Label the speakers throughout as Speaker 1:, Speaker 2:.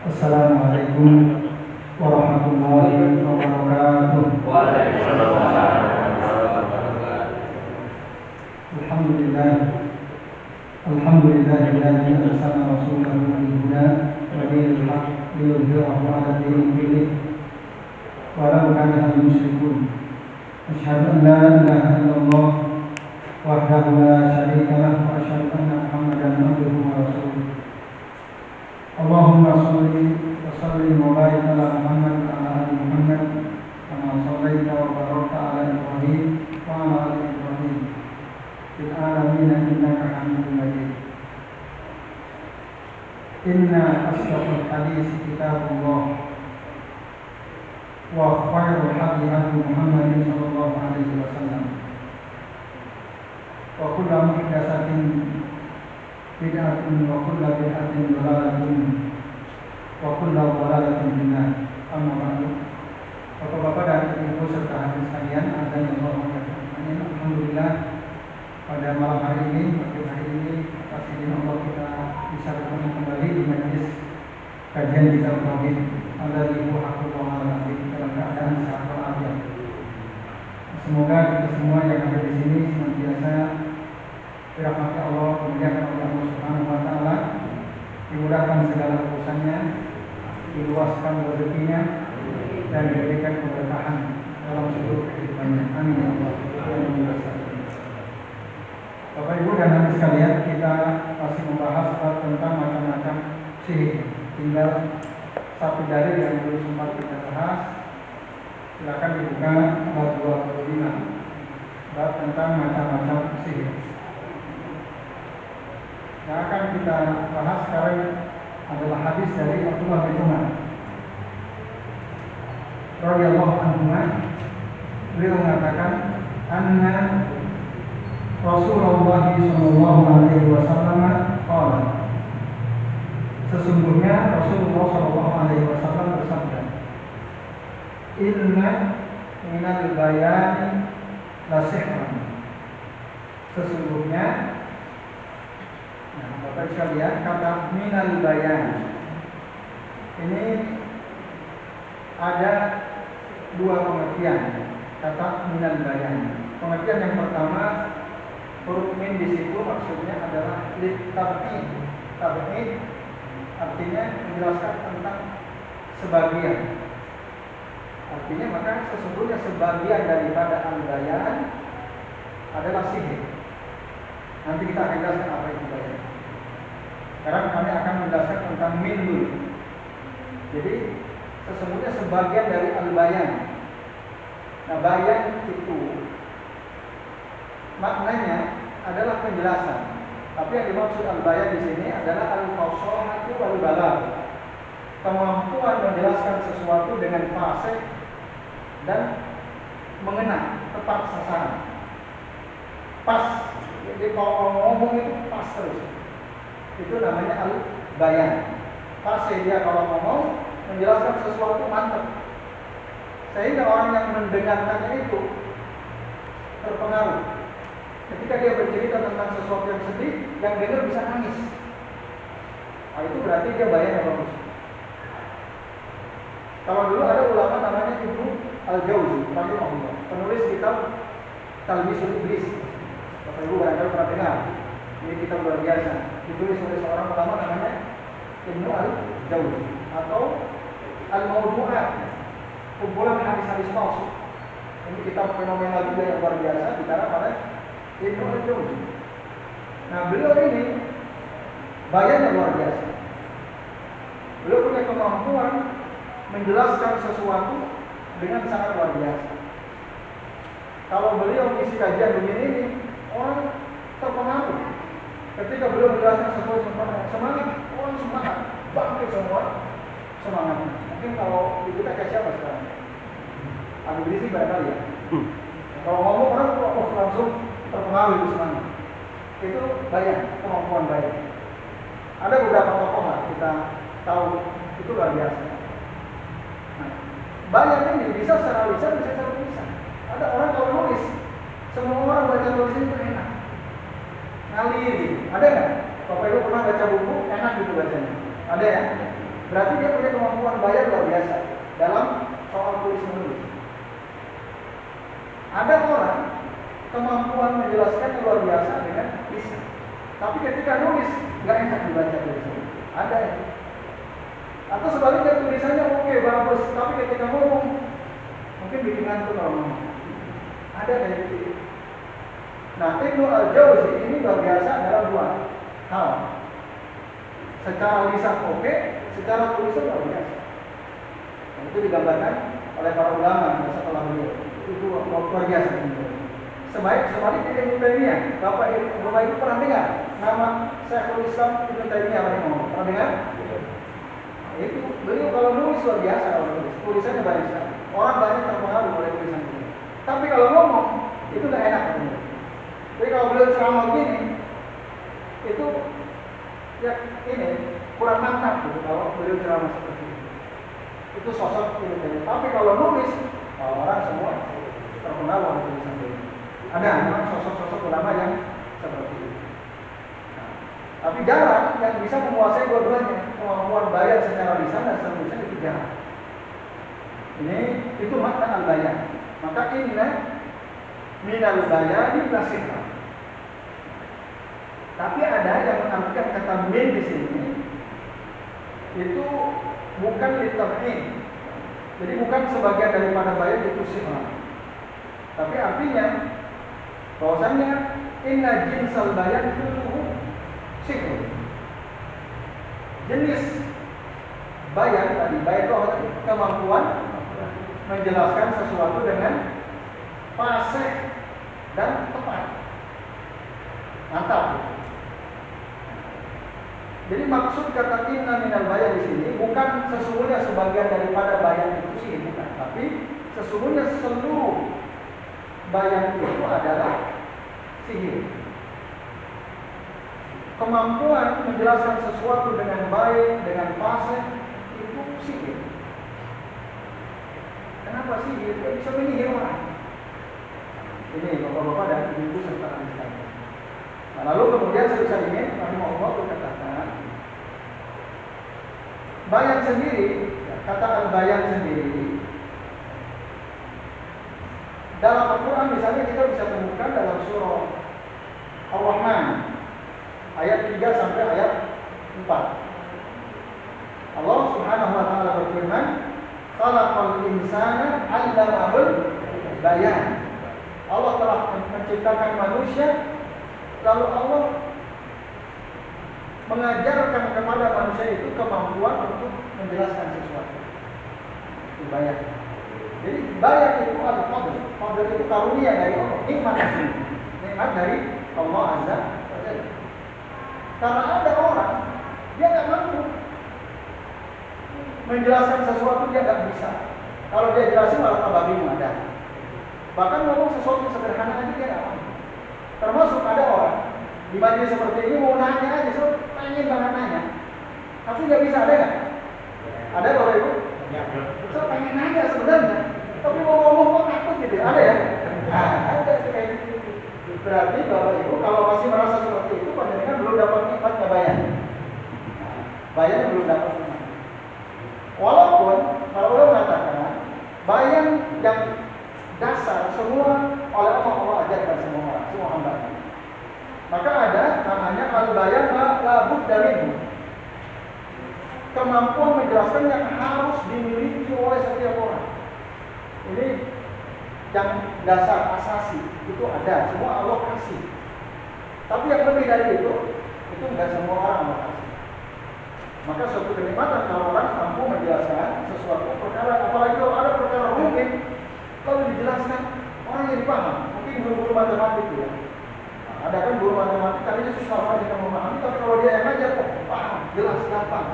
Speaker 1: Assalamualaikum warahmatullahi wabarakatuh.
Speaker 2: Waalaikumsalam warahmatullahi wabarakatuh.
Speaker 1: Alhamdulillah. Alhamdulillahilladzi arsala rasulahu bil huda wa dinil haqq liyudhhirahu 'ala dini kullih walau karihal musyrikun. Asyhadu an la ilaha illallah wahdahu la syarika lah wa asyhadu anna Muhammadan abduhu wa rasuluh. Allahumma shalli wa sallim wa barik ala Muhammad wa ala ali Muhammad kama shallaita wa barakta ala Ibrahim wa ala ali Ibrahim fil alamin innaka Hamidum Majid. Inna asyrafal hadis kitabullah wa khairul hadi hadi Muhammadin sallallahu alaihi wasallam wa kullu muhdatsatin bid'atun wa kullu bid'atin dhalalatun wa kullu dhalalatin finnar. Amma ba'du. Bapak-bapak dan ibu serta hadirin sekalian, azan Allah wabarakatuh. Alhamdulillah pada malam hari ini, pagi hari ini, atas izin Allah kita bisa bertemu kembali di majelis kajian kitab tauhid alladzi huwa haqqullah al-azim dalam keadaan sehat walafiat. Semoga kita semua yang ada di sini senantiasa dirahmati Allah, dimuliakan oleh Allah Subhanahu wa taala, dimudahkan segala urusannya, diluaskan rezekinya dan diberikan keberkahan dalam seluruh kehidupannya. Amin ya Allah. Bapak Ibu dan hadirin sekalian, kita masih membahas tentang macam-macam sihir. Tinggal satu dalil yang belum sempat kita bahas. Silakan dibuka bab 25, bab tentang macam-macam sihir. Yang akan kita bahas sekarang adalah hadis dari Abdullah bin Umar radhiyallahu anhu. Beliau mengatakan, anna Rasulullah sallallahu alaihi wasallam qala, sesungguhnya Rasulullah sallallahu alaihi wasallam bersabda, inna minal bayani la sihran, sesungguhnya. Nah, Bapak sekalian, kata minal bayan ini ada dua pengertian. Kata minal bayan, pengertian yang pertama, huruf min di situ maksudnya adalah litab'id. Tab'id artinya menjelaskan tentang sebagian. Artinya maka sesungguhnya sebagian daripada al-bayan adalah sihir. Nanti kita akan jelaskan apa itu bayan. Sekarang kami akan menjelaskan tentang min dulu. Jadi sesungguhnya sebagian dari al-bayan. Nah, bayan itu maknanya adalah penjelasan. Tapi yang dimaksud al-bayan di sini adalah al-fasahatu wal balagh. Kemampuan menjelaskan sesuatu dengan fasih dan mengena, tepat sasaran. Pas. Jadi kalau ngomong itu pas terus. Itu namanya al-bayan. Pas dia kalau ngomong menjelaskan sesuatu mantap. Sehingga orang yang mendengarkannya itu terpengaruh. Ketika dia bercerita tentang sesuatu yang sedih, yang dengar bisa nangis. Nah, itu berarti dia bayan yang bagus. Kalau dulu ada ulama namanya Ibnu Al-Jauzi, rahimahullah, penulis kitab Talbisul Iblis. Bapak Ibu barangkali pernah dengar. Ini kitab luar biasa. Ditulis oleh seorang ulama namanya Ibnu Al-Jauzi atau Al-Mawdu'at, kumpulan hadis-hadis palsu. Ini kitab fenomenal juga yang luar biasa dikarang oleh Ibnu Al-Jauzi. Nah, beliau ini bayan yang luar biasa. Beliau punya kemampuan menjelaskan sesuatu dengan sangat luar biasa. Kalau beliau mengisi kajian begini ini, orang terpengaruh. Ketika beliau menjelaskan sesuatu semangat, orang semangat, bangkit semua semangat. Mungkin kalau itu kayak siapa sekarang? Habib Rizik barangkali ya. Kalau ngomong orang langsung terpengaruh itu semangat. Itu bayan, kemampuan bayan. Ada beberapa tokoh lah kita tahu itu luar biasa. Nah, bayan ini bisa secara lisan, bisa secara tulisan. Ada orang kalau nulis, semua orang baca tulisan itu enak, ngalir gitu. Ada nggak? Bapak Ibu pernah baca buku enak gitu bacanya? Ada ya? Berarti dia punya kemampuan bayar luar biasa dalam soal tulis menulis. Ada orang kemampuan menjelaskan luar biasa dengan lisan, tapi ketika nulis nggak enak dibaca tulisannya. Ada ya. Atau sebaliknya tulisannya oke bagus, tapi ketika ngomong mungkin bikin ngantuk kalau ngomong. Ada kayak gitu. Nah, Ibnu Al-Jauzi ini luar biasa dalam dua hal. Secara lisan oke, secara tulisan luar biasa. Dan itu digambarkan oleh para ulama setelah beliau. Itu luar biasa. Sebaliknya Ibnu Taimiyah, Bapak Ibu pernah dengar nama Syekhul Islam Ibnu Taimiyah pernah dengar? Itu beliau kalau nulis luar biasa, kalau nulis tulisannya banyak sekali. Orang banyak terpengaruh oleh tulisan beliau. Tapi kalau ngomong itu nggak enak katanya. Jadi kalau beliau ceramah begini, itu ya ini kurang mantap gitu kalau beliau ceramah seperti itu. Itu sosok Ibnu Taimiyah. Tapi kalau nulis, orang semua terpengaruh oleh tulisan beliau. Ada memang sosok-sosok ulama yang seperti itu. Nah, tapi jarang yang bisa menguasai dua-duanya, kemampuan bayar secara lisan dan seterusnya itu jarang. Ini itu makna al-bayan. Maka inna minal bayani nasihat. Tapi ada yang mengartikan kata min di sini itu bukan litab'in. Jadi bukan sebagian daripada bayan itu sihah. Tapi artinya bahwasanya inna jinsal bayan itu sihir. Jenis bayan tadi, bayan itu kemampuan menjelaskan sesuatu dengan fasih dan tepat. Mantap. Jadi maksud kata inna minal bayan di sini bukan sesungguhnya sebagian daripada bayan itu sihir, bukan. Tapi sesungguhnya seluruh bayan itu adalah sihir. Kemampuan menjelaskan sesuatu dengan baik, dengan fasih itu sihir. Kenapa sihir? Dia bisa menyihir orang. Ini bapak-bapak dan ibu serta anak-anak. Nah, lalu kemudian Syekh Utsaimin rahimahullah berkata, bayan sendiri, kata al-bayan sendiri dalam Al-Quran misalnya kita bisa temukan dalam surah Ar-Rahman ayat 3 sampai ayat 4. Allah Subhanahu wa taala berfirman, "Khalaqal insana 'allamahul bayan." Allah telah menciptakan manusia, lalu Allah mengajarkan kepada manusia itu kemampuan untuk menjelaskan sesuatu. Itu bayan. Jadi bayan itu adalah fadl. Fadl itu karunia dari Allah, nikmat dari Allah Azza wa Jalla. Karena ada orang dia nggak mampu menjelaskan sesuatu, dia nggak bisa. Kalau dia jelasin malah tambah bingung ada. Bahkan ngomong sesuatu sederhana aja dia nggak mampu. Termasuk ada orang di majelis seperti ini mau nanya aja, pengen banget nanya, tapi nggak bisa, ada nggak? Ada Bapak Ibu? Saya pengen nanya sebenarnya, tapi mau ngomong kok takut gitu. Ada ya? Nah, ada kayak gitu. Berarti Bapak Ibu kalau masih merasa seperti itu, panjenengan belum dapat nikmatnya bayan. Bayan belum dapat nikmat. Walaupun kalau Allah mengatakan bayan yang dasar semua oleh Allah ajarkan semua orang, semua hamba. Maka ada namanya al-bayan la budda minhu. Kemampuan menjelaskan yang harus dimiliki oleh setiap orang. Ini yang dasar asasi itu ada, semua Allah kasih. Tapi yang lebih dari itu enggak semua orang Allah kasih. Maka suatu kenikmatan kalau orang mampu menjelaskan sesuatu perkara, apalagi kalau ada perkara rumit, kalau dijelaskan orang yang dipaham. Mungkin guru-guru matematik ya. Nah, ada kan guru matematik tadinya susah banget kita memahami, tapi kalau dia yang ngajar kok paham, jelas, gampang.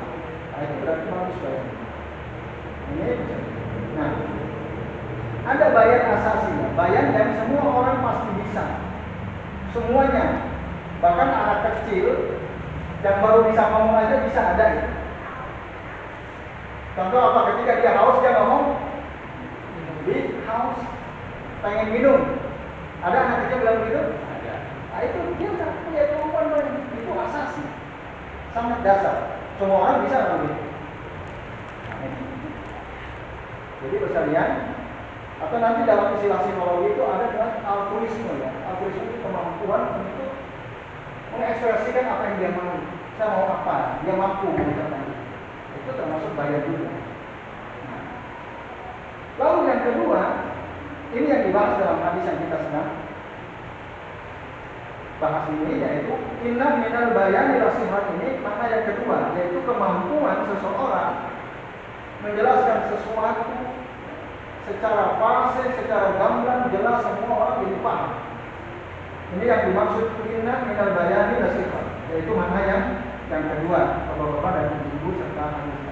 Speaker 1: Nah, itu berarti bagus banget. Ini, nah, ada bayan asasi, bayan yang semua orang pasti bisa, semuanya, bahkan anak kecil yang baru bisa ngomong aja bisa ada. Ya. Contoh apa? Ketika dia haus dia ngomong, haus, pengen minum. Ada anak kecil bilang begitu? Ada. Nah itu dia udah punya kemampuan itu asasi, sangat dasar. Semua orang bisa ngomong gitu. Jadi sekalian, atau nanti dalam istilah psikologi itu ada dengan altruisme ya. Altruisme itu kemampuan untuk mengekspresikan apa yang dia mau. Saya mau apa, dia mampu mengucapkan itu termasuk bayar juga. Nah, lalu yang kedua, ini yang dibahas dalam hadis yang kita sedang bahas ini, yaitu inna minal bayani nasihat. Ini makna yang kedua, yaitu kemampuan seseorang menjelaskan sesuatu secara fasih, secara gamblang, jelas, semua orang jadi paham. Ini yang dimaksud inna minal bayani nasihat, yaitu makna yang kedua, bapak-bapak dan ibu serta anak.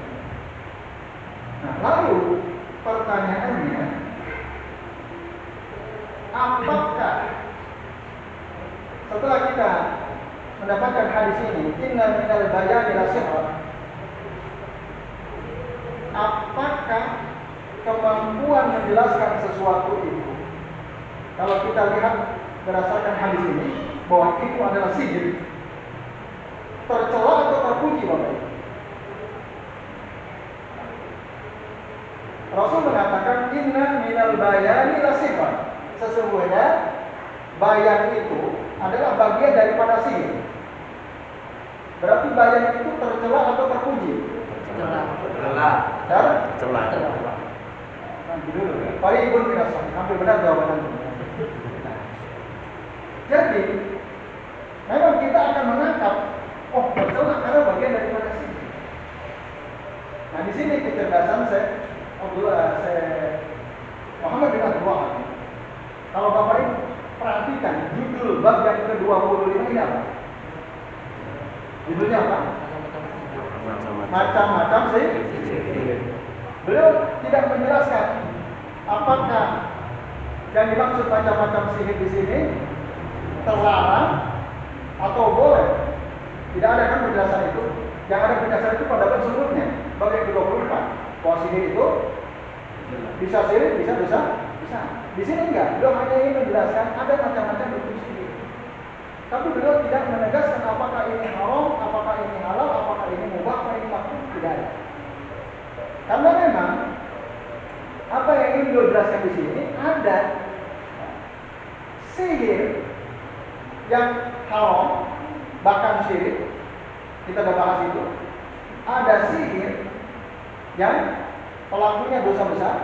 Speaker 1: Nah, lalu pertanyaannya, apakah setelah kita mendapatkan hadis ini, inna minal bayani nasihat, apakah kemampuan menjelaskan sesuatu itu, kalau kita lihat berdasarkan hadis ini, bahwa itu adalah sihir, tercela atau terpuji Bapak Ibu? Rasul mengatakan inna minal bayani lasifat. Sesungguhnya bayan itu adalah bagian daripada sihir. Berarti bayan itu tercela atau terpuji?
Speaker 2: Tercela.
Speaker 1: Tercela. Nanti dulu. Paling Ibu tidak sah. Hampir benar jawaban itu. Jadi memang kita akan menangkap, oh tercela karena bagian daripada sihir. Nah di sini kecerdasan saya Muhammad bin Abdul Wahab. Kalau Bapak Ibu perhatikan judul bab yang ke-25 ini apa? Judulnya apa? Macam-macam sihir. Beliau tidak menjelaskan apakah yang dimaksud macam-macam sihir di sini terlarang atau boleh. Tidak ada kan penjelasan itu. Yang ada penjelasan itu pada bab sebelumnya, bab yang ke-24. Bahwa sihir itu bisa sihir, bisa. Di sini enggak, beliau hanya ingin menjelaskan ada macam-macam bentuk sihir. Tapi beliau tidak menegaskan apakah ini haram, apakah ini halal, apakah ini mubah, apakah ini makruh, tidak ada. Karena memang apa yang ingin beliau jelaskan di sini, ada sihir yang haram, bahkan syirik, kita sudah bahas itu. Ada sihir yang pelakunya dosa besar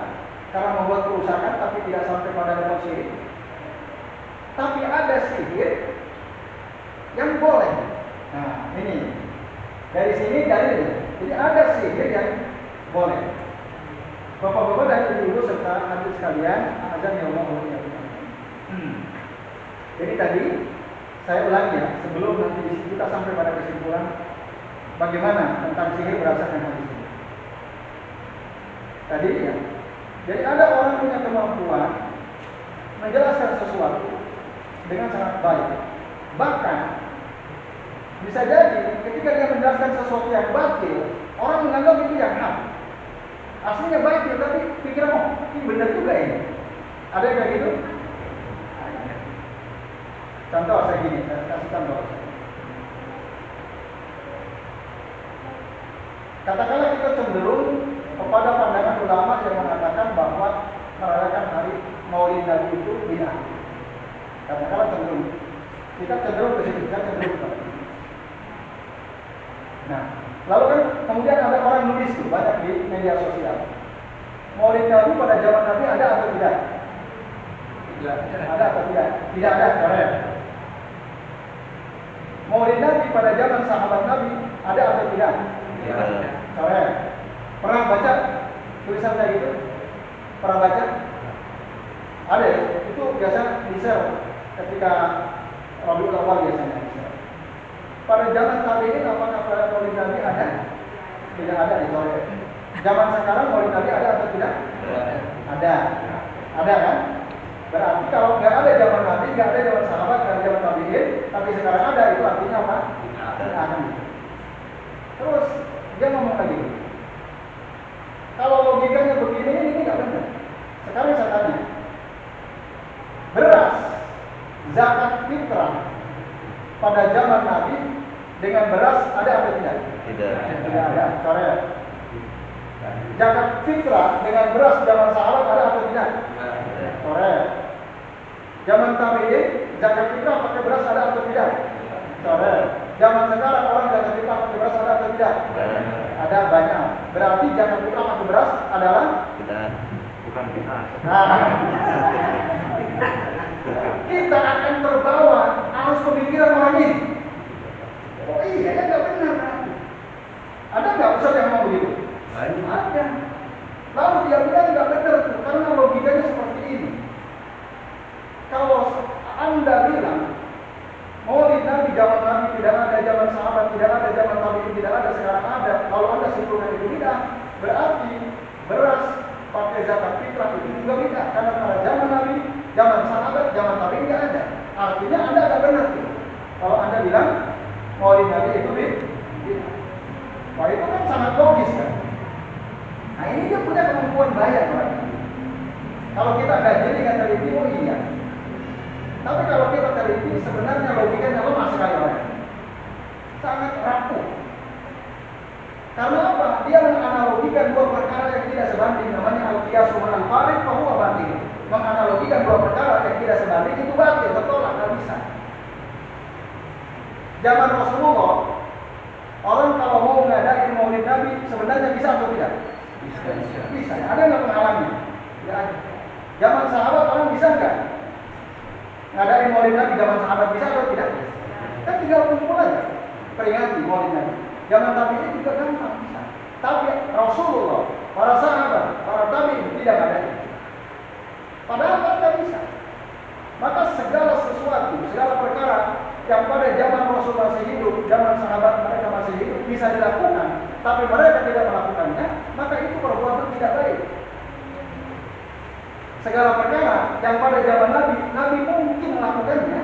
Speaker 1: karena membuat kerusakan tapi tidak sampai pada level syirik. Tapi ada sihir yang boleh. Nah, ini dari sini dalilnya. Jadi ada sihir yang boleh. Bapak-bapak dan ibu-ibu serta hadirin sekalian, azan ya Allah. Jadi tadi saya ulangi ya, sebelum nanti kita sampai pada kesimpulan bagaimana tentang sihir berdasarkan hadis ini. Tadi ya, jadi ada orang punya kemampuan menjelaskan sesuatu dengan sangat baik. Bahkan bisa jadi ketika dia menjelaskan sesuatu yang batil, orang menganggap itu yang hak. Aslinya batil, tapi pikiran, oh ini benar juga ini. Ada yang kayak gitu? Contoh saya gini, saya kasih contoh. Katakanlah kita cenderung kepada pandangan ulama yang mengatakan bahwa merayakan hari Maulid Nabi itu bid'ah. Katakanlah cenderung. Kita cenderung ke situ, kita cenderung ke situ. Nah, lalu kan kemudian ada orang nulis tuh banyak di media sosial. Maulid Nabi pada zaman Nabi ada atau tidak? Ada atau tidak? Tidak ada, correct. Maulid Nabi pada zaman sahabat Nabi ada atau tidak? Correct. Pernah baca tulisan kayak gitu? Pernah baca? Ada ya? Itu biasa di-share ketika Rabiul Awal biasanya di-share. Pada zaman tabi'in apakah pada Maulid Nabi ada? Tidak ada di correct. Zaman sekarang Maulid Nabi ada atau tidak? Ada. Ada kan? Berarti kalau nggak ada zaman Nabi, nggak ada zaman sahabat, nggak ada zaman tabi'in, tapi sekarang ada, itu artinya apa? Ada. Terus dia ngomong lagi, kalau logikanya begini, ini nggak benar. Sekarang saya tanya, beras, zakat fitrah pada zaman Nabi dengan beras ada atau tidak?
Speaker 2: Tidak.
Speaker 1: Tidak ada. Correct. Zakat fitrah dengan beras zaman sahabat ada atau tidak? Correct. Zaman tabi'in zakat fitrah pakai beras ada atau tidak? Correct. Zaman sekarang orang zakat fitrah pakai beras ada atau tidak? Ada banyak. Berarti zakat fitrah pakai beras adalah
Speaker 2: Bukan kita.
Speaker 1: Kita akan terbawa arus pemikiran orang ini. Oh iya, ya nggak benar. Ada nggak ustaz yang mau begitu? Ada. Lalu dia bilang nggak benar tuh, karena logikanya seperti ini. Kalau Anda bilang Maulid Nabi zaman Nabi tidak ada, zaman sahabat tidak ada, zaman tabi'in tidak ada, sekarang ada. Kalau Anda simpulkan itu tidak, berarti beras pakai zakat fitrah itu juga tidak, karena pada zaman Nabi, zaman sahabat, zaman tabi'in tidak ada. Artinya Anda agak benar tuh. Kalau Anda bilang Maulid Nabi itu tidak. Wah, itu kan sangat logis kan. Nah, ini dia punya kemampuan bayar orang. Kalau kita gaji dengan teliti, oh iya. Tapi kalau kita teliti, sebenarnya logikanya lemah sekali orang. Sangat rapuh. Karena apa? Dia menganalogikan dua perkara yang tidak sebanding, namanya al-qiyasu ma'al farid fa huwa batil. Menganalogikan dua perkara yang tidak sebanding itu batil, bertolak, nggak bisa. Zaman Rasulullah, orang kalau mau ngadain Maulid Nabi sebenarnya bisa atau tidak? Bisa. Ada nggak penghalannya? Tidak ada. Zaman sahabat orang bisa nggak ngadain Maulid Nabi zaman sahabat, bisa atau tidak? Kan tinggal kumpul aja peringati Maulid Nabi. Zaman tabi'in juga gampang bisa. Tapi Rasulullah, para sahabat, para tabi'in tidak ada. Padahal kan tidak bisa. Maka segala sesuatu, segala perkara yang pada zaman Rasul masih hidup, zaman sahabat mereka masih hidup bisa dilakukan, tapi mereka tidak melakukannya, maka itu perbuatan tidak baik. Segala perkara yang pada zaman Nabi, Nabi mungkin melakukannya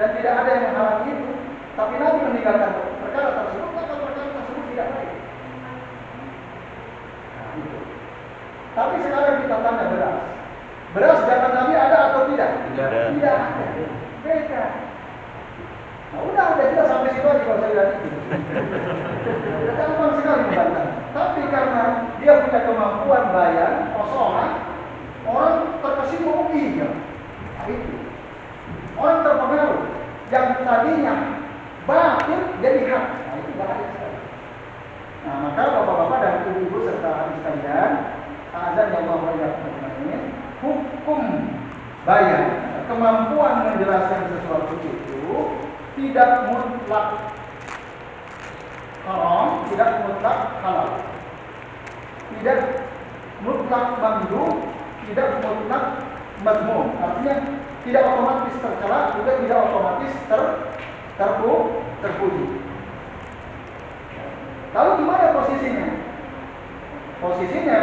Speaker 1: dan tidak ada yang menghalangi itu, tapi Nabi meninggalkan perkara tersebut, maka perkara tersebut tidak baik. Nah, itu. Tapi sekarang kita tanya beras. Beras zaman Nabi ada atau tidak? Tidak ada. Beda. Nah, udah jelas sampai situ aja kalau saya lihat itu. Gampang sekali membantah. Tapi karena dia punya kemampuan bayar, kosongan, orang terkesima, oh iya. Nah, itu. Orang terpengaruh. Yang tadinya batil jadi hak. Nah, itu bahaya sekali. Nah, maka bapak-bapak dan ibu-ibu serta adik sekalian, azan yang Allah ini, hukum bayar, kemampuan menjelaskan sesuatu itu tidak mutlak haram, tidak mutlak halal, tidak mutlak mandub, tidak mutlak mazmum. Artinya tidak otomatis tercela, juga tidak otomatis terpuji. Lalu gimana posisinya? Posisinya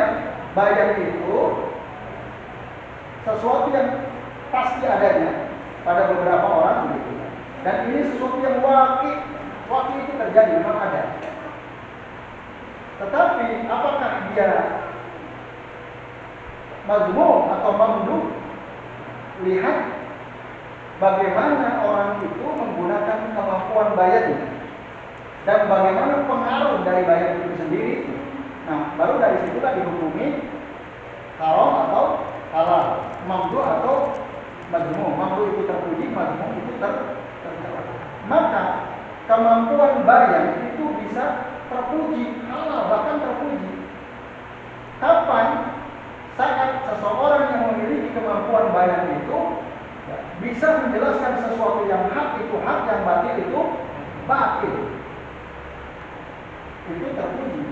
Speaker 1: bayar itu sesuatu yang pasti adanya pada beberapa orang begitu. Dan ini sesuatu yang wakil itu terjadi, memang ada. Tetapi apakah dia mazmum atau mamdud? Lihat bagaimana orang itu menggunakan kemampuan bayarnya dan bagaimana pengaruh dari bayar itu sendiri. Nah, baru dari situlah dihukumi haram atau halal, mamdud atau mazmum. Mamdud itu terpuji, mazmum itu tercela. Maka kemampuan bayar itu bisa terpuji, halal, bahkan terpuji. Kapan? Saat seseorang yang memiliki kemampuan bayar itu bisa menjelaskan sesuatu yang hak itu hak, yang batil itu batil. Itu terpuji.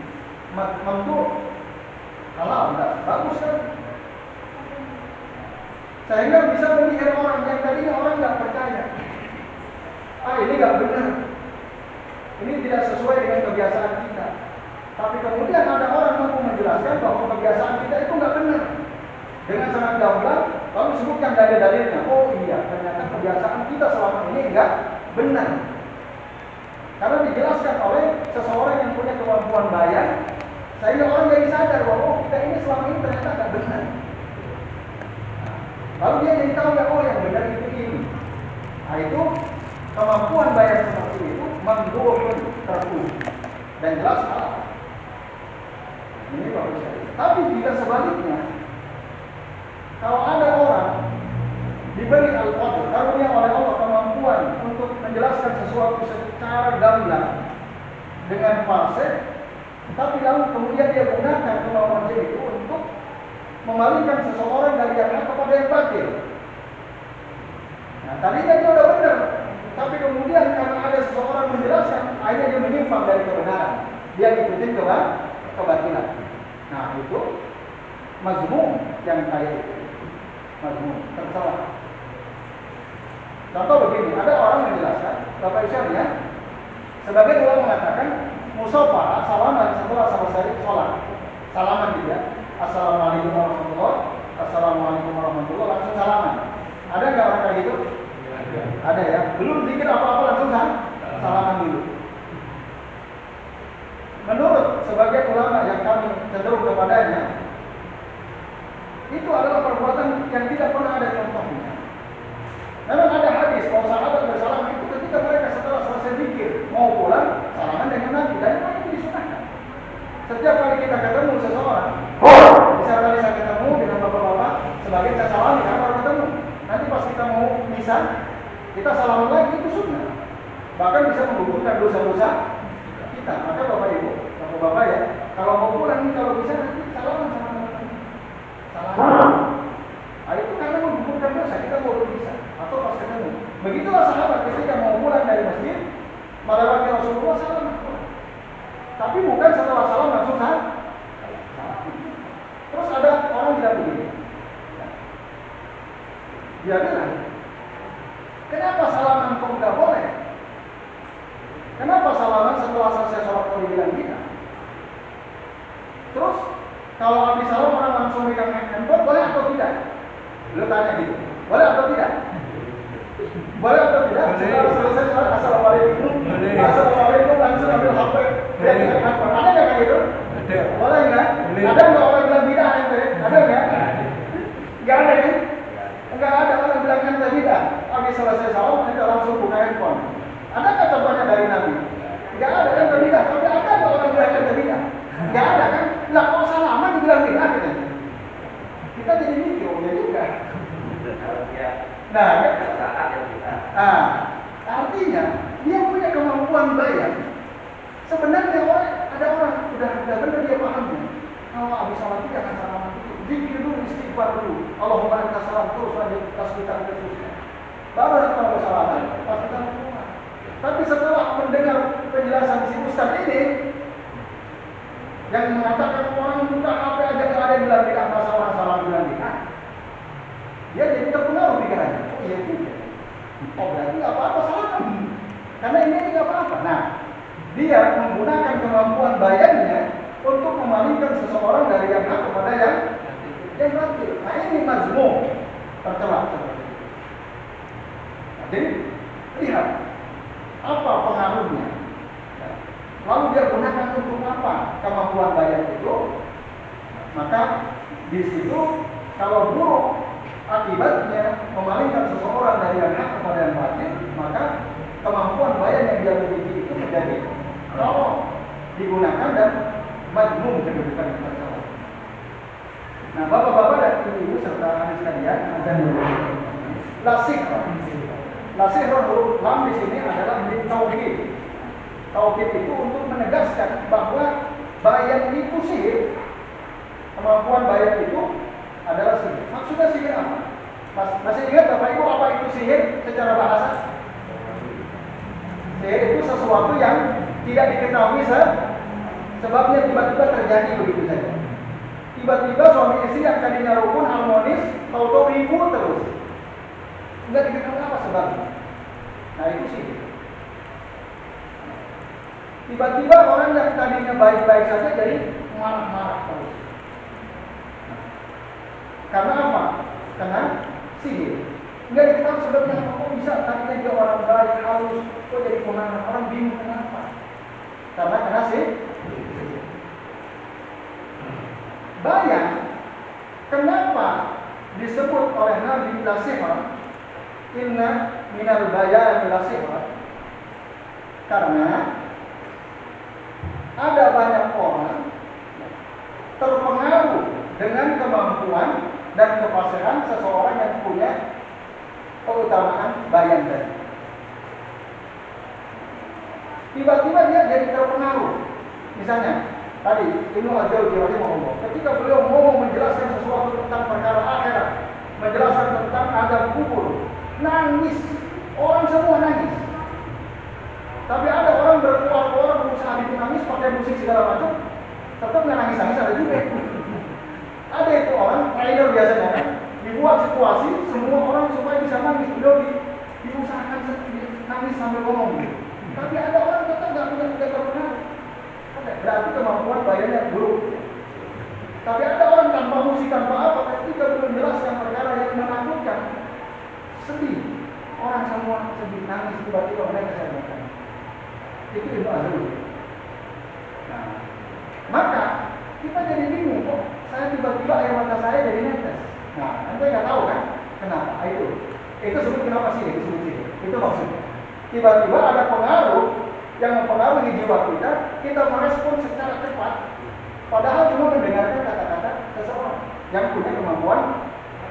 Speaker 1: Mamdud halal, enggak bagus kan? Sehingga bisa melihat orang yang tadinya orang nggak percaya. Ini nggak benar. Ini tidak sesuai dengan kebiasaan kita. Tapi kemudian ada orang mampu menjelaskan bahwa kebiasaan kita itu nggak benar. Dengan sangat gamblang, lalu sebutkan dalil-dalilnya. Oh iya, ternyata kebiasaan kita selama ini nggak benar. Karena dijelaskan oleh seseorang yang punya kemampuan bayar, sehingga orang jadi sadar bahwa oh, kita ini selama ini ternyata nggak benar. Lalu dia jadi tahu ya, oh yang benar itu ini. Nah itu kemampuan bayar seperti itu mendorong terpuji dan jelas salah. Ini bagus sekali. Tapi jika sebaliknya, kalau ada orang diberi al-qadr, karunia oleh Allah kemampuan untuk menjelaskan sesuatu secara gamblang dengan fasih, tapi lalu kemudian dia gunakan kemampuan itu untuk memalingkan seseorang dari yang hak kepada yang batil. Nah, tadinya dia udah benar, tapi kemudian karena ada seseorang menjelaskan, akhirnya dia menyimpang dari kebenaran. Dia ikutin kebatilan. Nah, itu mazmum yang kayak itu. Mazmum, tersalah. Contoh begini, ada orang menjelaskan, Bapak Isyam ya, sebagian ulama mengatakan musafaha, salaman setelah selesai sholat, salaman juga, assalamualaikum warahmatullahi, assalamualaikum warahmatullahi, langsung salaman. Ada nggak orang kayak gitu? Ada ya. Belum zikir apa-apa langsung kan salaman dulu. Menurut sebagian ulama yang kami cenderung kepadanya, itu adalah perbuatan yang tidak pernah ada contohnya. Memang ada hadis bahwa sahabat bersalam itu ketika mereka setelah selesai zikir mau pulang salaman dengan Nabi, dan itu disunahkan. Setiap kali kita ketemu seseorang, misalnya kali saya ketemu dengan bapak-bapak, sebagian saya salami karena baru ketemu. Nanti pas kita mau misah, kita salaman lagi, itu sunnah. Bahkan bisa menggugurkan dosa-dosa kita. Maka bapak ibu, bapak-bapak ya, kalau mau pulang kalau bisa nanti salaman sama teman-teman. Salaman. Nah, itu karena menggugurkan dosa, kita baru bisa. Atau pas ketemu. Begitulah sahabat ketika mau pulang dari masjid, melewati Rasulullah salaman. Tapi bukan setelah salam langsung salam. Terus ada orang bilang begini. Dia bilang, kenapa salaman kok nggak boleh? Kenapa salaman setelah selesai sholat kok dibilang kita? Terus kalau habis salam orang langsung megang handphone, boleh atau tidak? Lu tanya gitu, boleh atau tidak? Boleh atau tidak? Setelah selesai sholat assalamualaikum, assalamualaikum langsung ambil HP dan handphone. Ada nggak kayak gitu? Ada. Boleh nggak? Ada nggak orang bilang bidah ente? Ada nggak? Nggak ada kan? Enggak ada orang bilang ente bidah. Habis selesai salam kita langsung buka handphone. Ada nggak contohnya dari Nabi? Nggak ada ente bidah. Tapi ada nggak orang bilang ente bidah? Nggak ada kan? Lah kalau salaman dibilang bidah gitu. Kita jadi mikir, oh ya juga. Nah, artinya dia punya kemampuan bayar. Sebenarnya ada orang udah benar dia pahamnya. Kalau habis salat jangan salaman dulu, zikir dulu, istighfar dulu. Allahumma anta salam, terus lanjut tasbih terusnya. Baru kita bersalaman, pas kita pulang. Tapi setelah mendengar penjelasan si Ustaz ini yang mengatakan orang buka HP aja nggak ada yang bilang tidak masalah, salam bilang tidak. Dia jadi terpengaruh pikirannya. Oh iya juga. Oh berarti nggak apa-apa salaman. Karena ini nggak apa-apa. Nah, dia menggunakan kemampuan bayarnya untuk memalingkan seseorang dari yang hak kepada yang batil. Nah ini mazmum, tercela. Nah, jadi lihat apa pengaruhnya. Lalu dia gunakan untuk apa kemampuan bayar itu? Maka di situ kalau buruk akibatnya memalingkan seseorang dari yang hak kepada yang batil, maka kemampuan bayar yang dia miliki itu menjadi kalau digunakan dan majmum kedudukan tercela. Nah, bapak-bapak dan ibu serta anak sekalian, ada lasih huruf lam di sini adalah tauhid. Tauhid itu untuk menegaskan bahwa bayan itu sihir. Kemampuan bayan itu adalah sihir. Maksudnya sihir apa? Masih ingat Bapak Ibu apa itu sihir secara bahasa? Sihir itu sesuatu yang tidak diketahui sebabnya tiba-tiba terjadi begitu saja. Tiba-tiba suami istri yang tadinya rukun harmonis, tahu-tahu ribut terus. Enggak diketahui apa sebabnya. Nah itu sihir. Tiba-tiba orang yang tadinya baik-baik saja jadi marah-marah terus. Karena apa? Karena sihir. Enggak diketahui sebabnya apa. Kok bisa tadinya dia orang baik, halus, kok jadi pemarah? Orang bingung kenapa? Karena sihir. Bayang, kenapa disebut oleh Nabi lasihar? Inna minal bayan lasihar. Karena ada banyak orang kemampuan dan kefasihan seseorang yang punya keutamaan bayan tadi. Tiba-tiba dia jadi terpengaruh. Misalnya, tadi Ibnu Al-Jauzi rahimahullah, ketika beliau mau menjelaskan sesuatu tentang perkara akhirat, menjelaskan tentang azab kubur, nangis, orang semua nangis. Tapi ada orang berkuar-kuar berusaha bikin nangis pakai musik segala macam, tetap nggak nangis-nangis, ada juga. Ada itu orang trainer biasanya kan, dibuat situasi semua orang supaya bisa nangis, beliau diusahakan nangis sambil ngomong. Tapi ada orang tetap nggak punya terpengaruh. Berarti kemampuan bayarnya buruk. Tapi ada orang tanpa musik, tanpa apa, ketika belum menjelaskan perkara yang menakutkan, sedih. Orang semua sedih, nangis, tiba-tiba mereka sadar. Itu Ibnu Al-Jauzi. Nah, maka kita jadi bingung kok. Saya tiba-tiba air mata saya jadi netes. Nah, Anda nggak tahu kan kenapa? Itu sebut kenapa sih? Itu maksudnya. Tiba-tiba ada pengaruh yang mempengaruhi jiwa kita merespon secara cepat. Padahal cuma mendengarkan kata-kata seseorang yang punya kemampuan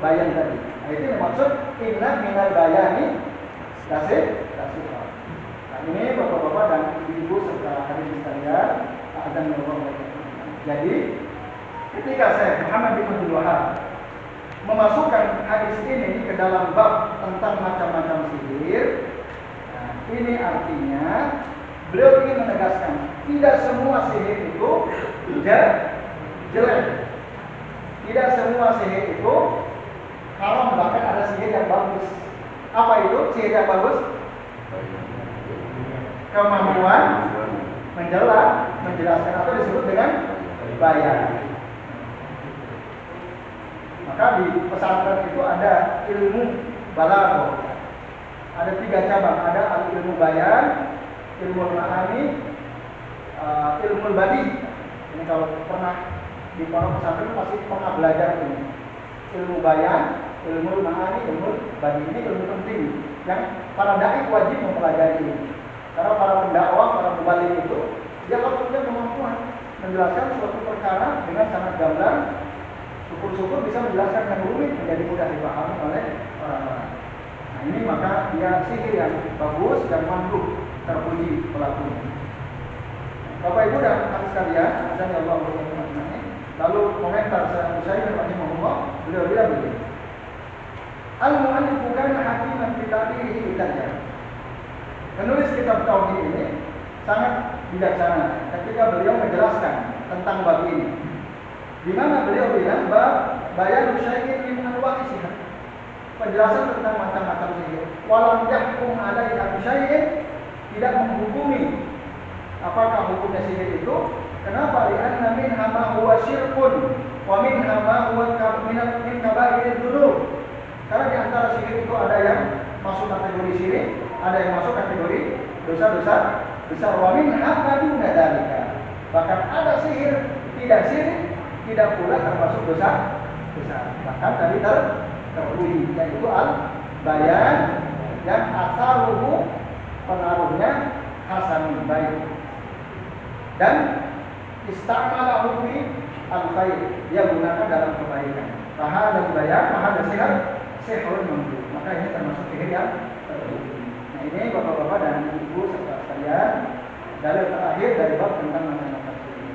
Speaker 1: bayan tadi. Nah, itu yang maksud inna minal bayani tasir. Nah, ini bapak-bapak dan ibu serta hadirin sekalian akan melakukan. Jadi ketika saya Muhammad bin Abdul Wahab memasukkan hadis ini ke dalam bab tentang macam-macam sihir, nah, ini artinya beliau ingin menegaskan tidak semua sihir itu jelek, tidak semua sihir itu haram, bahkan ada sihir yang bagus. Apa itu sihir yang bagus? Kemampuan menjelaskan atau disebut dengan bayan. Maka di pesantren itu ada ilmu balaghah. Ada 3 cabang, ada ilmu bayan, ilmu ma'ani, ilmu badi. Ini kalau pernah di pondok pesantren pasti pernah belajar ini. Ilmu bayan, ilmu ma'ani, ilmu badi. Ini ilmu penting yang para dai wajib mempelajari ini. Karena para pendakwah, para mubaligh itu dia harus punya kemampuan menjelaskan suatu perkara dengan sangat gamblang. Syukur-syukur bisa menjelaskan yang rumit menjadi mudah dipahami oleh orang-orang. Nah, ini maka dia sihir yang bagus dan manduk, terpuji pelakunya. Bapak Ibu dan anak sekalian, azan Allah berkata. Lalu komentar saya Utsaimin rahimahullah, beliau bilang begini. Al-mu'allif bukan hakiman fi ta'dilihi bitajah. Penulis kitab tauhid ini sangat bijaksana ketika beliau menjelaskan tentang bab ini. Di mana beliau bilang bayan syai'in min anwa'i sihir. Penjelasan tentang macam-macam sihir. Walam yahkum alaihi syai'in, tidak menghukumi apakah hukumnya sihir itu. Kenapa? Li'anna minha ma huwa syirkun wa minha ma huwa min kaba'irid dzunub. Karena di antara sihir itu ada yang masuk kategori syirik, ada yang masuk kategori dosa-dosa besar. Wa minha ma duna dzalika. Bahkan ada sihir tidak syirik, tidak pula termasuk dosa besar. Bahkan tadi terpuji, yaitu al-bayan yang asaluhu, pengaruhnya hasan, baik. Dan istamala fi al-khair, dia gunakan dalam kebaikan. Paha dan bayan, paha dan sehat, sehat mampu. Maka ini termasuk sihir yang terpuji. Nah, ini bapak-bapak dan ibu serta sekalian, dalil terakhir dari bab tentang macam-macam sihir.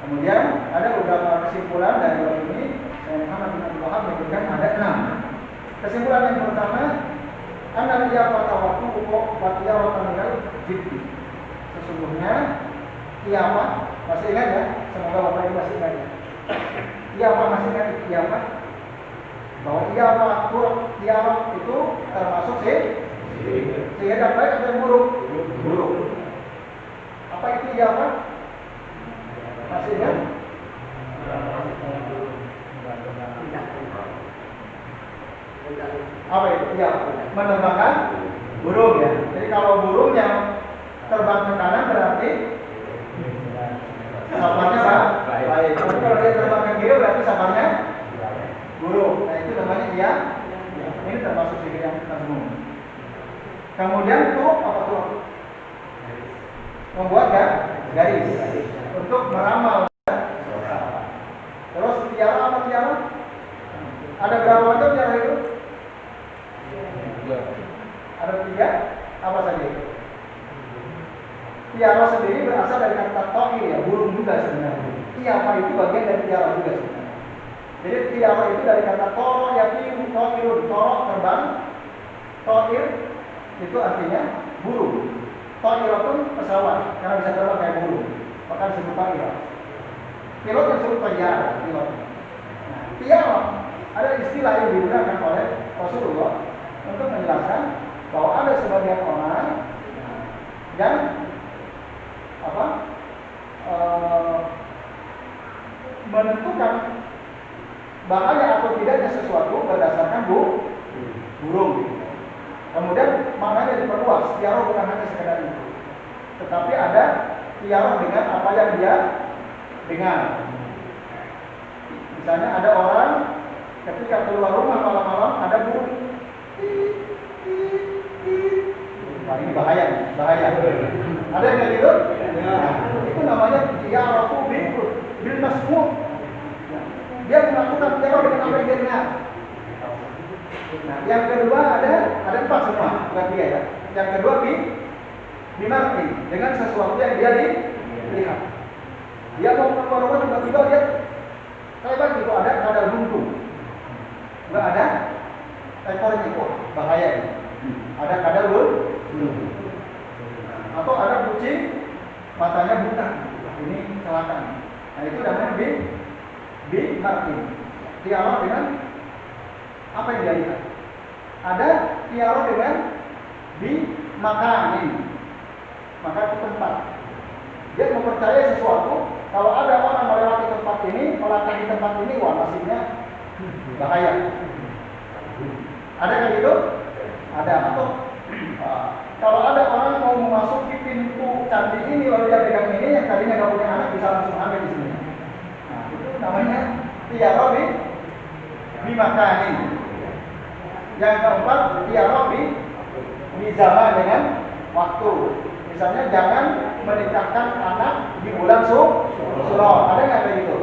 Speaker 1: Kemudian ada beberapa kesimpulan dari bab ini. Saya Muhammad bin Abdul Wahab menyebutkan ada 6. Kesimpulan yang pertama, analia fatawatu wa minal jiddi. Sesungguhnya kiamat, masih ingat ya? Semoga Bapak Ibu masih ingat ya. Kiamat, masih ingat kiamat? Bahwa kiamat itu termasuk sihir yang baik atau yang buruk? Buruk. Apa itu kiamat? Masih ingat? Apa itu? Ya, menerbangkan burung ya. Jadi kalau burungnya terbang ke kanan berarti sabarnya baik. Tapi kalau dia terbang ke kiri berarti sabarnya buruk. Nah, itu namanya dia. Ini termasuk sihir yang terumum. Kemudian tuh apa tuh? Membuat garis untuk meramal. Terus tiara apa tiara? tiara sendiri berasal dari kata to'ir ya, burung juga sebenarnya. Tiara itu bagian dari tiara juga sebenarnya. Jadi tiara itu dari kata toro ya to'irun, toro terbang, to'ir itu artinya burung. To'ir pun pesawat karena bisa terbang kayak burung, maka disebut to'ir. Pilot yang disebut tiara, pilot. Nah, tiara ada istilah yang digunakan oleh Rasulullah untuk menjelaskan bahwa ada sebagian orang yang menentukan bahaya atau tidaknya sesuatu berdasarkan burung. Kemudian maknanya diperluas. Tiara bukan hanya sekedar itu, tetapi ada tiara dengan apa yang dia dengar. Misalnya ada orang ketika keluar rumah malam-malam ada burung. Wah, ini bahaya. Ada yang kayak gitu? Nah, itu namanya tiaratu bil masmu'. Dia melakukan teror dengan apa yang dia dengar. Nah, yang kedua ada 4 semua, bukan dia ya. Yang kedua bimarti, dengan sesuatu yang dia lihat. Dia mau keluar rumah tiba-tiba dia kayak gitu ada kadal buntung. Enggak ada ekornya kok, bahaya ini. Ada kadal buntung. Atau ada kucing matanya buta. Ini kecelakaan. Nah, itu namanya bimarti. Tiara dengan apa yang dia lihat. Ada tiara dengan bimakanin. Maka itu tempat. Dia mempercayai sesuatu. Kalau ada orang melewati tempat ini, melangkah di tempat ini, wah nasibnya bahaya. Ada kan gitu? Ada. Atau kalau ada orang mau memasuki pintu candi ini, lalu dia pegang ini, yang tadinya nggak punya anak bisa langsung hamil di sini. Nah, itu namanya tiara bimakanin. Yang keempat, tiara zaman dengan waktu. Misalnya jangan menikahkan anak di bulan Suro. Ada nggak kayak gitu?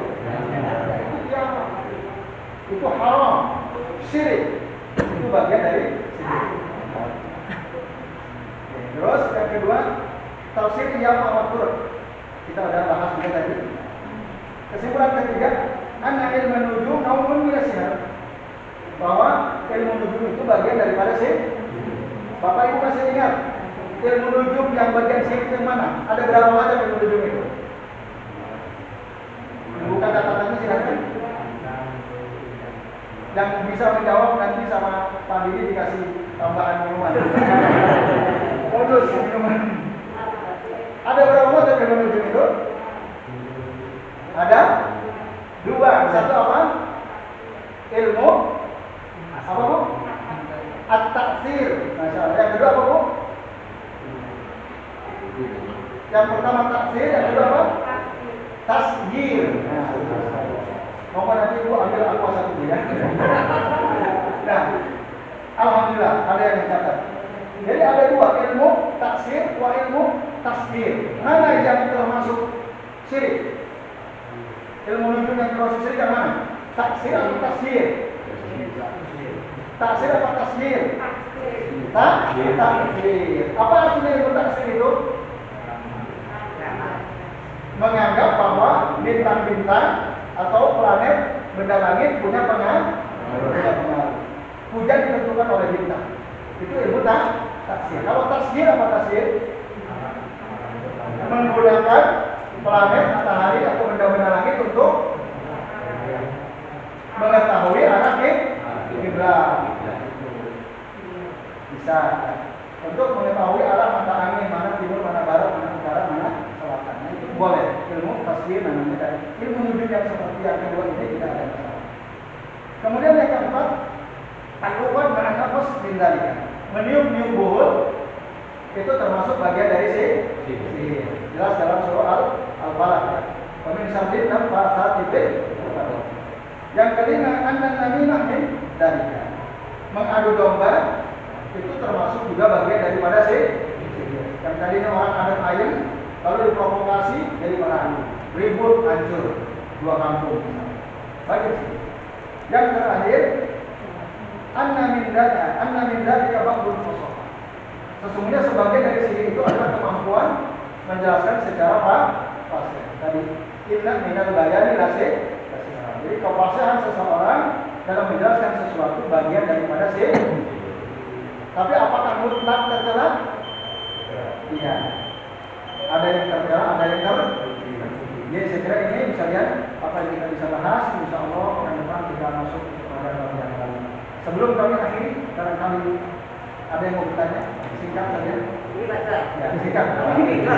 Speaker 1: Itu tiara. Itu haram, syirik. Itu bagian dari syirik. Terus yang kedua, tafsir yang mawatur. Kita udah bahas juga tadi. Kesimpulan ketiga, anna ilmu nujum naumun min as-sihr. Bahwa ilmu nujum itu bagian daripada sihir. Bapak Ibu masih ingat ilmu nujum yang bagian sihir itu mana? Ada berapa macam ilmu nujum itu? Bukan kata-katanya silakan. Yang bisa menjawab nanti sama Pak Didi dikasih tambahan minuman. Bonus minuman. Ada berapa macam ilmu nujum itu? Ada 2. Satu apa? Ilmu apa Bu? At-taksir. Yang kedua apa Bu? Yang pertama taksir, yang kedua apa? Tasgir. Mohon nanti Bu ambil aku satu ya. Nah, alhamdulillah ada yang mencatat. Jadi ada 2, ilmu taksir, ilmu tasgir. Mana yang termasuk syirik? Ilmu nujum yang termasuk syirik yang mana? Taksir atau tasgir? Taksir apa tasgir? Taksir. Apa artinya ilmu taksir itu? Menganggap bahwa bintang-bintang atau planet benda langit punya pengaruh. Hujan ditentukan oleh bintang. Itu ilmu taksir. Kalau tasgir apa tasgir? Menggunakan planet, matahari atau benda-benda langit untuk mengetahui arah kiblat. Bisa untuk mengetahui arah mata angin mana timur, mana barat, mana utara, mana selatan. Nah, itu boleh ilmu tasbih namanya. Dan ilmu nujum yang seperti yang kedua ini tidak ada masalah. Kemudian yang keempat, al-uqad ma'an nafas min dzalika. Meniup-niup buhul itu termasuk bagian dari sihir. Jelas dalam surah Al-Falaq. Pemin sabdin dan saat itu. Yang kelima, annan namimah min dzalika. Mengadu domba itu termasuk juga bagian daripada sihir. Yang tadinya orang adat ayam lalu diprovokasi jadi perang, ribut, hancur 2 kampung. Bagian sihir. Yang terakhir, anna min dzalika ba'dul fasahah. Sesungguhnya sebagian dari sihir itu adalah kemampuan menjelaskan secara fasih. Tadi inna minal bayani lase. Jadi kefasihan seseorang dalam menjelaskan sesuatu bagian daripada tapi apakah mutlak tercela? Iya. Ada yang tercela, ada yang Jadi saya kira ini bisa lihat apa yang kita bisa bahas. Insya Allah pekan depan kita masuk kepada bab yang lain. Sebelum kami akhiri, barangkali ada yang mau bertanya? Singkat saja.
Speaker 3: Ini baca.
Speaker 1: Ya, singkat.
Speaker 3: Assalamualaikum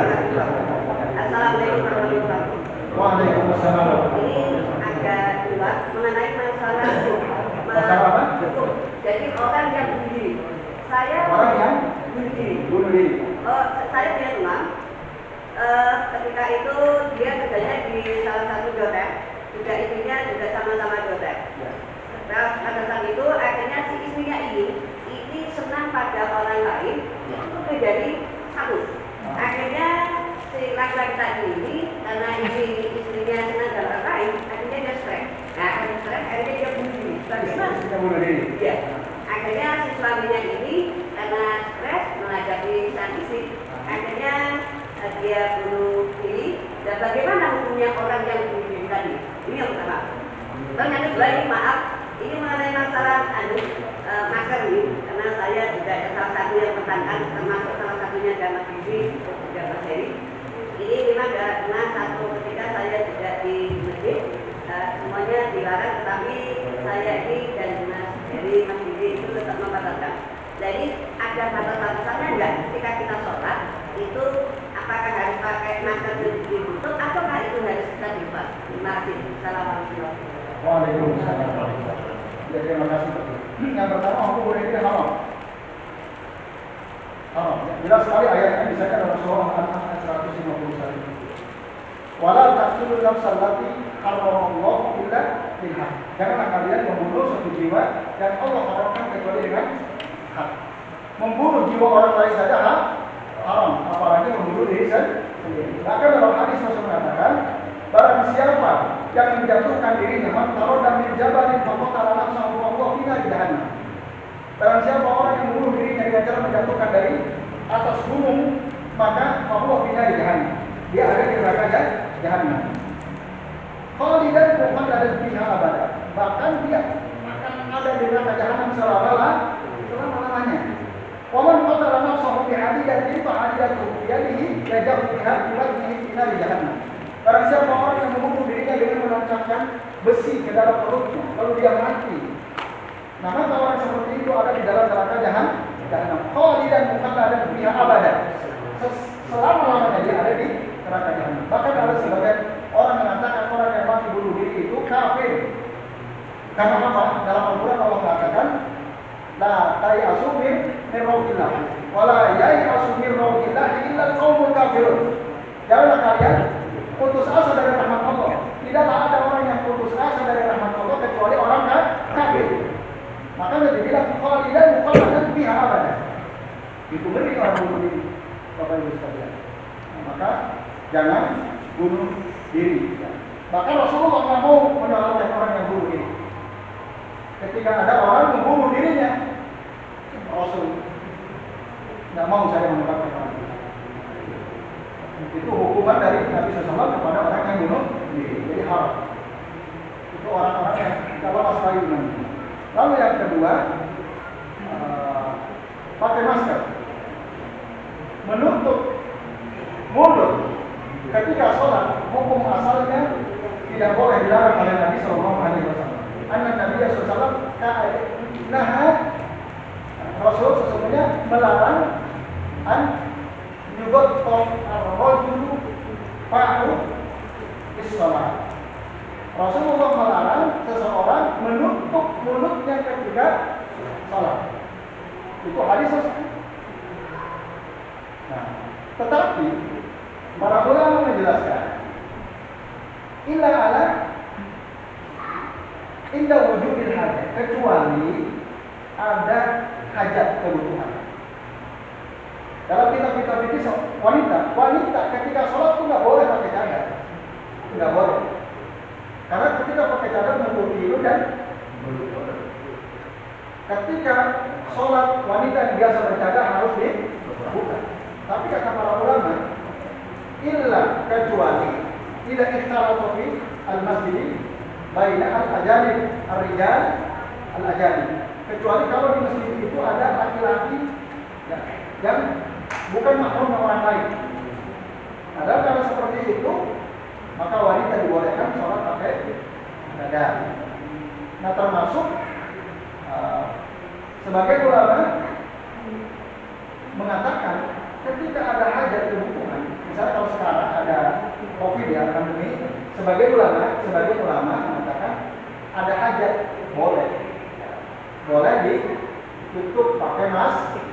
Speaker 3: warahmatullahi wabarakatuh.
Speaker 1: Waalaikumsalam.
Speaker 3: Ini agak luas mengenai masalah
Speaker 1: Masalah apa?
Speaker 3: hukum. Jadi orang yang bunuh diri. Saya
Speaker 1: Orang yang
Speaker 3: bunuh diri.
Speaker 1: bunuh diri.
Speaker 3: Saya punya teman. Ketika itu dia kerjanya di salah satu hotel. Juga istrinya juga sama-sama di hotel. Nah, pada saat itu akhirnya si istrinya ini senang pada orang lain untuk menjadi satu. Akhirnya si laki-laki tadi ini karena istrinya senang pada orang lain, akhirnya dia stres. Nah, karena stres akhirnya dia bunuh diri. Bagaimana?
Speaker 1: Kita bunuh diri.
Speaker 3: Ya. Akhirnya si suaminya ini karena stres menghadapi sang istri, akhirnya dia bunuh diri. Dan bagaimana hukumnya orang yang bunuh diri tadi? Ini yang pertama. Terus yang kedua ini maaf, ini mengenai masalah masker ini, karena saya juga salah satu yang bertanggung, termasuk salah satunya dalam gizi juga Mas Heri. Ini memang karena satu ketika saya juga di masjid, semuanya dilarang, tetapi saya ini dan Mas Heri, Mas Heri itu tetap membatalkan. Jadi ada batas-batasannya enggak ketika kita sholat itu apakah harus pakai masker ditutup ataukah itu harus kita buka? Terima kasih. Assalamualaikum.
Speaker 1: Waalaikumsalam. Ya, terima kasih. Yang pertama, aku boleh tidak haram. Haram. Ya, jelas sekali ayatnya misalnya dalam surah Al-An'am 151. Wala taqtulun nafsal lati haramallahu illa bil haqq. Janganlah kalian membunuh satu jiwa yang Allah haramkan kecuali dengan hak. Membunuh jiwa orang lain saja haram, apalagi membunuh diri sendiri. Bahkan dalam hadis Rasul mengatakan, barang siapa yang menjatuhkan dirinya mantaro dan menjabalin fakotara nafsahu Allah hina di jahannam. Barang siapa orang yang membunuh dirinya dengan cara menjatuhkan dari atas gunung, maka Allah hina di jahannam. Dia ada di neraka jahannam. Khalidan mukhaladan fiha abada. Bahkan dia akan ada di neraka jahannam selama-lamanya. Wa man qatala nafsahu bi'adidatin fa'adidatu biyadihi yajahu biha ila di jahannam. Barang siapa orang yang membunuh dirinya dengan menancapkan besi ke dalam perutnya, lalu dia mati, nah maka orang seperti itu ada di dalam neraka jahannam. Khalidan mukhaladan fiha abada. Selama-lamanya dia ada di neraka jahannam. Bahkan ada sebagian orang mengatakan orang yang mati bunuh diri itu kafir. Karena apa? Dalam Al-Quran Allah mengatakan, la tayasu min rauhillah, wala yayasu min rauhillah illa al-qaumul kafirun. Janganlah kalian putus asa dari rahmat Allah. Tidaklah ada orang yang putus asa dari rahmat Allah kecuali orang kafir. Makanya dibilang khalidan mukhaladan fiha abada. Itu ngeri orang bunuh diri, Bapak Ibu sekalian. Maka jangan bunuh diri. Bahkan Rasulullah tidak mau menyalahkan orang yang bunuh diri. Ketika ada orang membunuh dirinya, Rasul tidak mau saya menempatkan orang. Itu hukuman dari Nabi SAW kepada orang yang bunuh diri. Jadi haram. Itu orang-orang yang kalau masalah iman. Lalu yang kedua, pakai masker, menutup mulut ketika sholat. Hukum asalnya tidak boleh dilarang oleh Nabi SAW. Anak Nabi SAW Rasul sesungguhnya melarang yugot ar-rajulu fa'u is-shalah. Rasulullah melarang seseorang menutup mulutnya ketika salat. Itu hadis sahih. Nah, tetapi para ulama menjelaskan illa ala inda wujudil hajat, kecuali ada hajat kebutuhan. Dalam kitab-kitab ini wanita ketika sholat itu nggak boleh pakai cadar, nggak boleh. Karena ketika pakai cadar menutupi hidung dan mulut. Ketika sholat wanita yang biasa bercadar harus dibuka. Tapi kata para ulama, illa kecuali tidak ikhtalatu fi al-masjid baina al-ajanib ar-rijal al-ajanib. Kecuali kalau di masjid itu ada laki-laki yang bukan mahram orang lain. Ada kalau seperti itu, maka wanita dibolehkan sholat pakai dada. Nah, termasuk sebagai ulama mengatakan ketika ada hajat kebutuhan, misalnya kalau sekarang ada COVID ya, pandemi, sebagai ulama mengatakan ada hajat boleh ditutup pakai masker.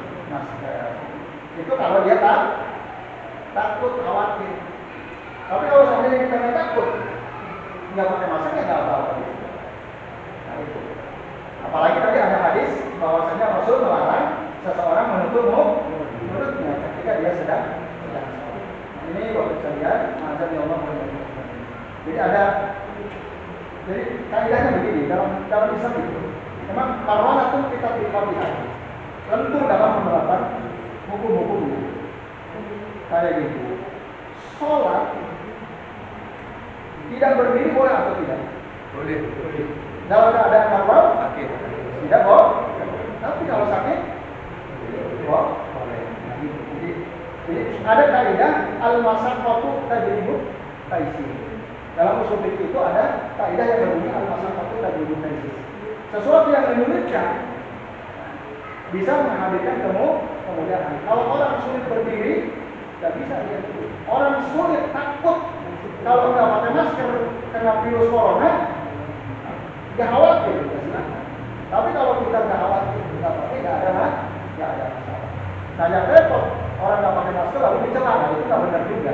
Speaker 1: Itu kalau dia takut, khawatir. Tapi kalau seandainya kita nggak takut, nggak pakai masker ya nggak apa-apa. Nah, itu. Apalagi tadi ada hadis bahwasanya Rasul melarang seseorang menutup mulutnya ketika dia sedang sholat. Ini waktu sekalian, azan ya Allah. Jadi kaidahnya begini dalam Islam itu. Memang marwanatun kita biqabiha. Tentu dalam menerapkan hukum-hukumnya. Kayak gitu. Sholat tidak berdiri boleh atau tidak?
Speaker 2: Boleh.
Speaker 1: Dalam keadaan normal
Speaker 2: Sakit.
Speaker 1: tidak boleh. Tapi kalau sakit boleh. Jadi ada kaidah al-masyaqqatu tajribu taysir. Dalam usul fikih itu ada kaidah yang berbunyi al-masyaqqatu tajribu taysir. Sesuatu yang menyulitkan bisa menghadirkan kemudian hari. Kalau orang sulit berdiri, tidak bisa dia duduk. Orang sulit takut kalau nggak pakai masker kena virus corona, nggak khawatir, silakan. Tapi kalau kita nggak khawatir, nggak pakai, nggak ada masalah. Nah, yang repot orang nggak pakai masker lalu dicela, itu nggak benar juga.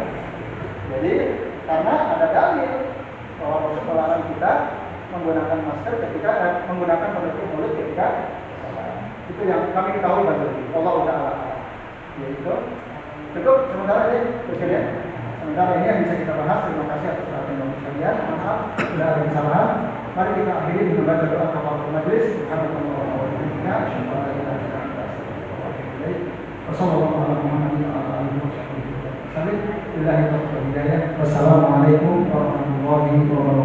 Speaker 1: Jadi karena ada dalil bahwa Rasul melarang kita menggunakan masker ketika menggunakan penutup mulut ketika itu yang kami ketahui banget. Allah Taala. Yaitu cukup sementara ini presiden. Sementara ini yang bisa kita bahas. Terima kasih atas perhatian sekalian. Maaf bila ada kesalahan. Mari kita akhiri dengan baca doa kafaratul majlis. Alhamdulillah. Wassalamualaikum warahmatullahi wabarakatuh.